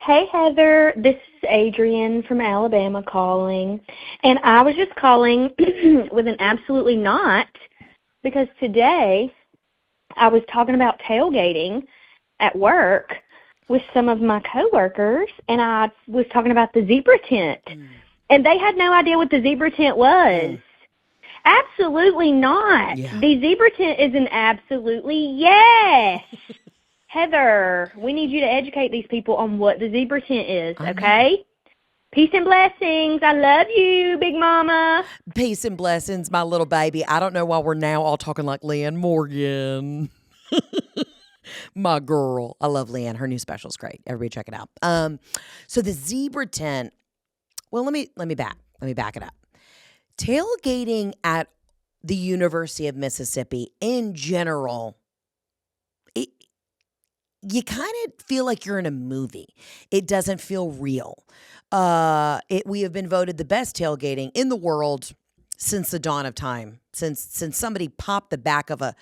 Hey Heather, this is Adrian from Alabama calling, and I was just calling with an absolutely not because today I was talking about tailgating at work with some of my coworkers, and I was talking about the zebra tent, and they had no idea what the zebra tent was. Absolutely not. Yeah. The zebra tent is an absolutely yes. Heather, we need you to educate these people on what the zebra tent is, okay? Peace and blessings. I love you, Big Mama. Peace and blessings, my little baby. I don't know why we're now all talking like Leanne Morgan. My girl. I love Leanne. Her new special's great. Everybody check it out. So the zebra tent, well, let me back it up. Tailgating at the University of Mississippi in general, you kind of feel like you're in a movie. It doesn't feel real. We have been voted the best tailgating in the world since the dawn of time. Since somebody popped the back of a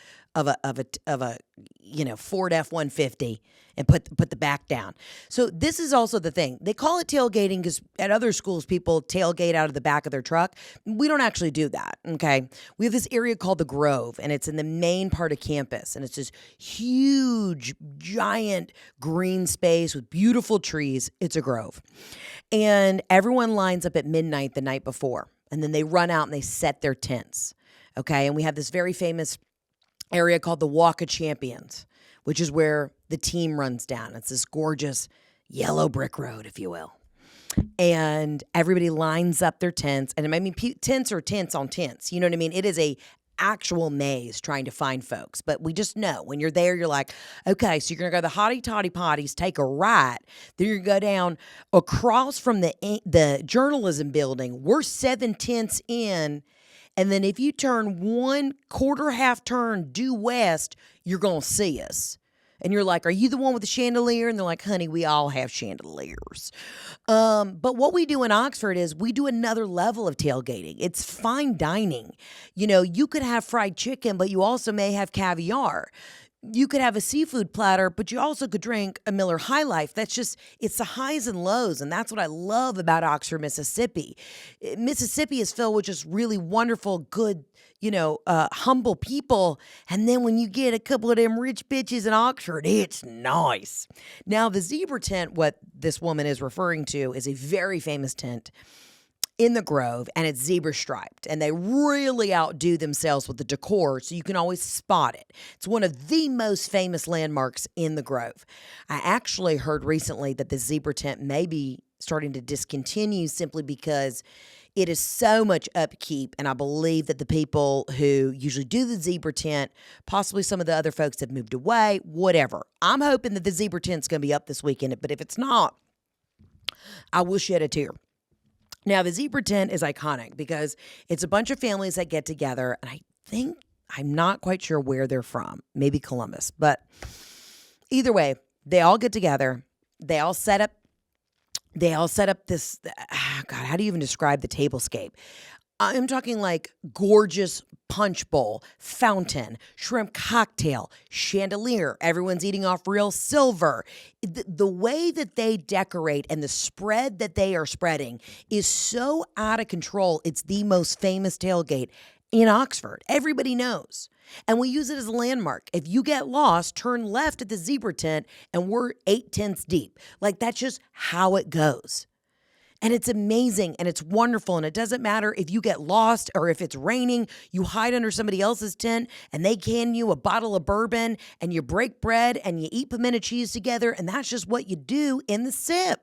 Ford F-150 and put the back down. So this is also the thing. They call it tailgating because at other schools people tailgate out of the back of their truck. We don't actually do that, okay? We have this area called the Grove, and it's in the main part of campus, and it's this huge, giant green space with beautiful trees. It's a grove. And everyone lines up at midnight the night before, and then they run out and they set their tents, okay? And we have this very famous area called the Walk of Champions, which is where the team runs down. It's this gorgeous yellow brick road, if you will. And everybody lines up their tents. And I mean, tents are tents on tents. You know what I mean? It is a actual maze trying to find folks. But we just know when you're there, you're like, okay, so you're going to go to the Hottie Toddy Potties, take a right. Then you're going to go down across from the journalism building. We're 7 tents in. And then if you turn 1/4 half turn due west, you're going to see us. And you're like, are you the one with the chandelier? And they're like, honey, we all have chandeliers. But what we do in Oxford is we do another level of tailgating. It's fine dining. You know, you could have fried chicken, but you also may have caviar. You could have a seafood platter, but you also could drink a Miller High Life. It's the highs and lows, and that's what I love about Oxford, Mississippi. Mississippi is filled with just really wonderful, good, humble people, and then when you get a couple of them rich bitches in Oxford, it's nice. Now, the zebra tent, what this woman is referring to, is a very famous tent in the Grove, and it's zebra striped, and they really outdo themselves with the decor, so you can always spot it. It's one of the most famous landmarks in the Grove. I actually heard recently that the zebra tent may be starting to discontinue simply because it is so much upkeep, and I believe that the people who usually do the zebra tent, possibly some of the other folks have moved away, whatever. I'm hoping that the zebra tent's going to be up this weekend, but if it's not, I will shed a tear. Now, the zebra tent is iconic because it's a bunch of families that get together, and I'm not quite sure where they're from, maybe Columbus, but either way, they all get together. They all set up this, God, how do you even describe the tablescape? I'm talking like gorgeous punch bowl, fountain, shrimp cocktail, chandelier. Everyone's eating off real silver. The way that they decorate and the spread that they are spreading is so out of control. It's the most famous tailgate in Oxford. Everybody knows. And we use it as a landmark. If you get lost, turn left at the zebra tent and we're 8 tents deep. Like, that's just how it goes. And it's amazing and it's wonderful. And it doesn't matter if you get lost or if it's raining, you hide under somebody else's tent and they can you a bottle of bourbon and you break bread and you eat pimento cheese together. And that's just what you do in the sip.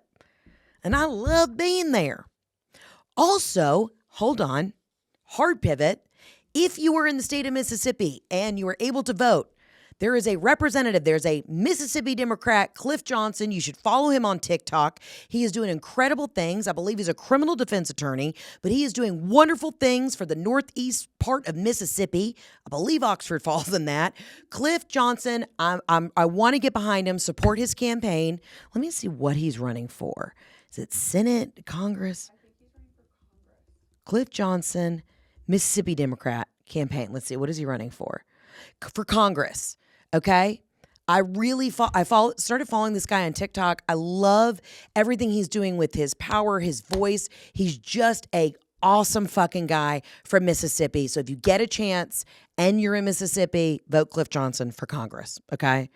And I love being there. Also, hold on, hard pivot. If you were in the state of Mississippi and you were able to vote, there is a representative. There's a Mississippi Democrat, Cliff Johnson. You should follow him on TikTok. He is doing incredible things. I believe he's a criminal defense attorney, but he is doing wonderful things for the northeast part of Mississippi. I believe Oxford falls in that. Cliff Johnson, I want to get behind him, support his campaign. Let me see what he's running for. Is it Senate, Congress? I think he's running for Congress. Cliff Johnson, Mississippi Democrat campaign. Let's see. What is he running for? For Congress. Okay. I really started following this guy on TikTok. I love everything he's doing with his power, his voice. He's just a awesome fucking guy from Mississippi. So if you get a chance and you're in Mississippi, vote Cliff Johnson for Congress, okay?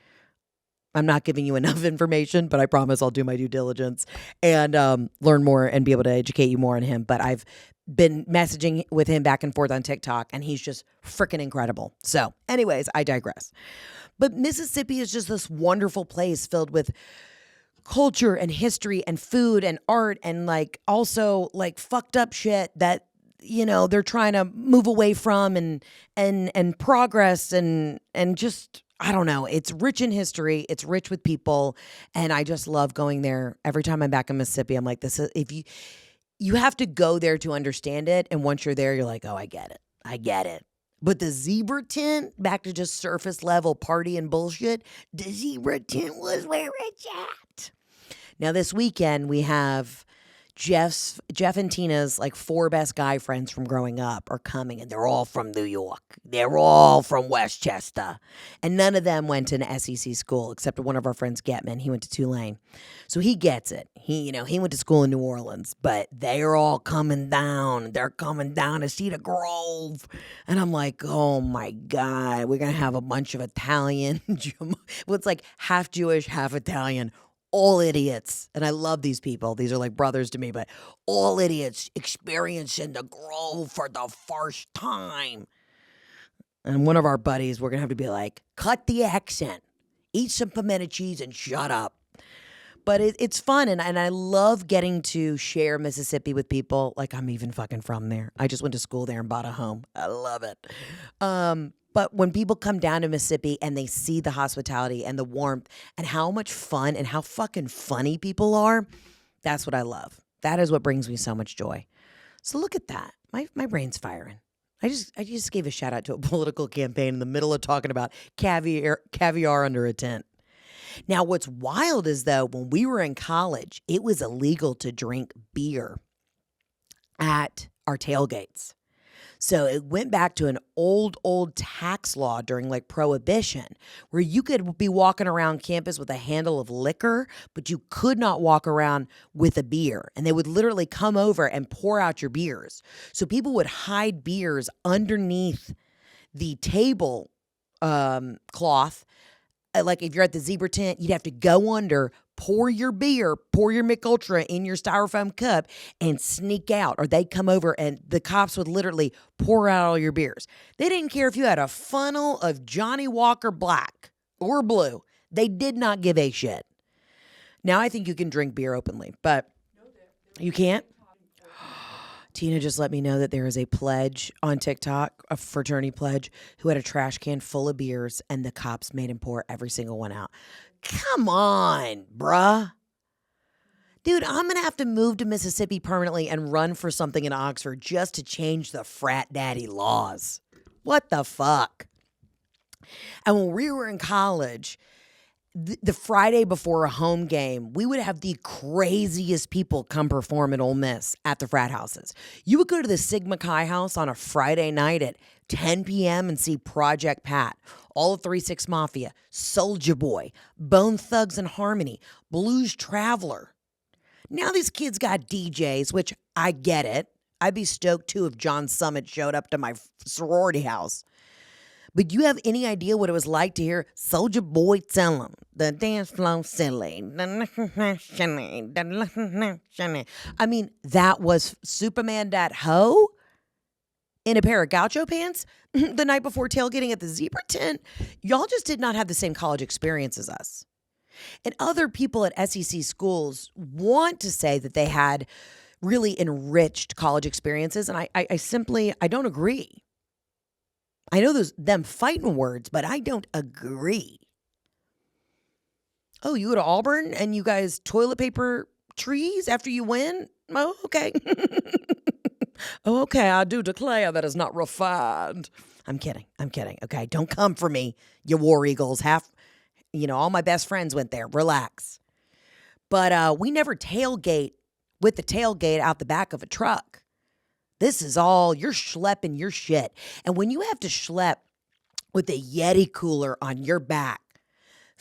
I'm not giving you enough information, but I promise I'll do my due diligence and learn more and be able to educate you more on him. But I've been messaging with him back and forth on TikTok, and he's just freaking incredible. So anyways, I digress. But Mississippi is just this wonderful place filled with culture and history and food and art and like also like fucked up shit that they're trying to move away from and progress and just I don't know. It's rich in history. It's rich with people, and I just love going there. Every time I'm back in Mississippi, I'm like, this is if you have to go there to understand it, and once you're there, you're like, oh, I get it. I get it. But the zebra tent, back to just surface level party and bullshit, the zebra tent was where it's at. Now, this weekend, we have Jeff and Tina's like 4 best guy friends from growing up are coming, and they're all from New York. They're all from Westchester. And none of them went to an SEC school except one of our friends, Getman. He went to Tulane. So he gets it. He went to school in New Orleans, but they're all coming down. They're coming down to Cedar Grove. And I'm like, oh my God, we're going to have a bunch of Italian. Well, it's like half Jewish, half Italian. All idiots. And I love these people. These are like brothers to me, but all idiots experiencing the Grove for the first time. And one of our buddies, we're going to have to be like, cut the accent, eat some pimento cheese and shut up. But it's fun. And I love getting to share Mississippi with people. Like I'm even fucking from there. I just went to school there and bought a home. I love it. But when people come down to Mississippi and they see the hospitality and the warmth and how much fun and how fucking funny people are, that's what I love. That is what brings me so much joy. So look at that. My brain's firing. I just gave a shout out to a political campaign in the middle of talking about caviar under a tent. Now, what's wild is, though, when we were in college, it was illegal to drink beer at our tailgates. So it went back to an old tax law during like Prohibition where you could be walking around campus with a handle of liquor, but you could not walk around with a beer. And they would literally come over and pour out your beers. So people would hide beers underneath the table cloth. Like if you're at the zebra tent, you'd have to go under, pour your beer, pour your Mick Ultra in your styrofoam cup and sneak out. Or they'd come over and the cops would literally pour out all your beers. They didn't care if you had a funnel of Johnny Walker Black or Blue. They did not give a shit. Now I think you can drink beer openly, but you can't. Tina just let me know that there is a pledge on TikTok, a fraternity pledge, who had a trash can full of beers and the cops made him pour every single one out. Come on, bruh. Dude, I'm going to have to move to Mississippi permanently and run for something in Oxford just to change the frat daddy laws. What the fuck? And when we were in college, the Friday before a home game, we would have the craziest people come perform at Ole Miss at the frat houses. You would go to the Sigma Chi house on a Friday night at 10 p.m. and see Project Pat, all of 3-6 Mafia, Soulja Boy, Bone Thugs and Harmony, Blues Traveler. Now these kids got DJs, which I get it. I'd be stoked too if John Summit showed up to my sorority house. But you have any idea what it was like to hear Soulja Boy tell him, the dance floor silly. I mean, that was Superman that hoe in a pair of gaucho pants the night before tailgating at the zebra tent. Y'all just did not have the same college experience as us. And other people at SEC schools want to say that they had really enriched college experiences, and I don't agree. I know there's them fighting words, but I don't agree. Oh, you go to Auburn and you guys toilet paper trees after you win? Oh, okay. Oh, okay, I do declare that is not refined. I'm kidding. Okay, don't come for me, you War Eagles. All my best friends went there. Relax. But we never tailgate with the tailgate out the back of a truck. This is all, you're schlepping your shit. And when you have to schlep with a Yeti cooler on your back,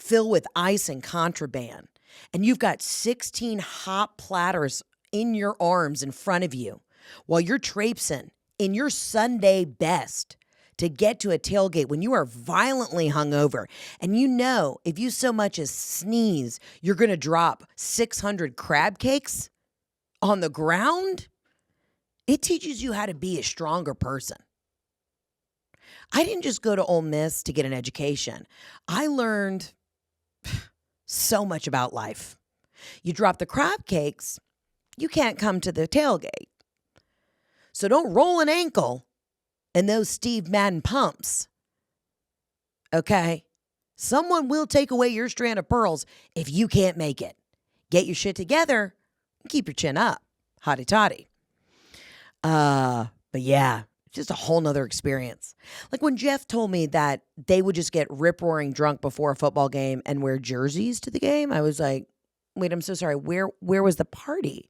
filled with ice and contraband, and you've got 16 hot platters in your arms in front of you while you're traipsing in your Sunday best to get to a tailgate when you are violently hungover, and you know if you so much as sneeze, you're going to drop 600 crab cakes on the ground, it teaches you how to be a stronger person. I didn't just go to Ole Miss to get an education. I learned so much about life. You drop the crab cakes, you can't come to the tailgate. So don't roll an ankle in those Steve Madden pumps. Okay? Someone will take away your strand of pearls if you can't make it. Get your shit together and keep your chin up. Hotty toddy. But yeah, just a whole nother experience. Like when Jeff told me that they would just get rip-roaring drunk before a football game and wear jerseys to the game, I was like, wait, I'm so sorry. Where was the party?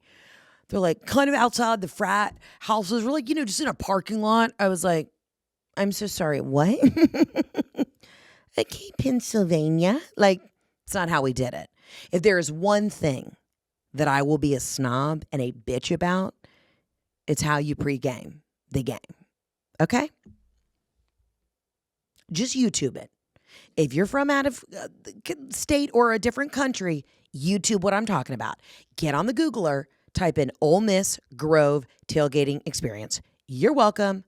They're like kind of outside the frat houses. We're like, just in a parking lot. I was like, I'm so sorry. What? Okay, Pennsylvania. Like, it's not how we did it. If there is one thing that I will be a snob and a bitch about, it's how you pregame the game. Okay? Just YouTube it. If you're from out of state or a different country, YouTube what I'm talking about. Get on the Googler, type in Ole Miss Grove tailgating experience. You're welcome.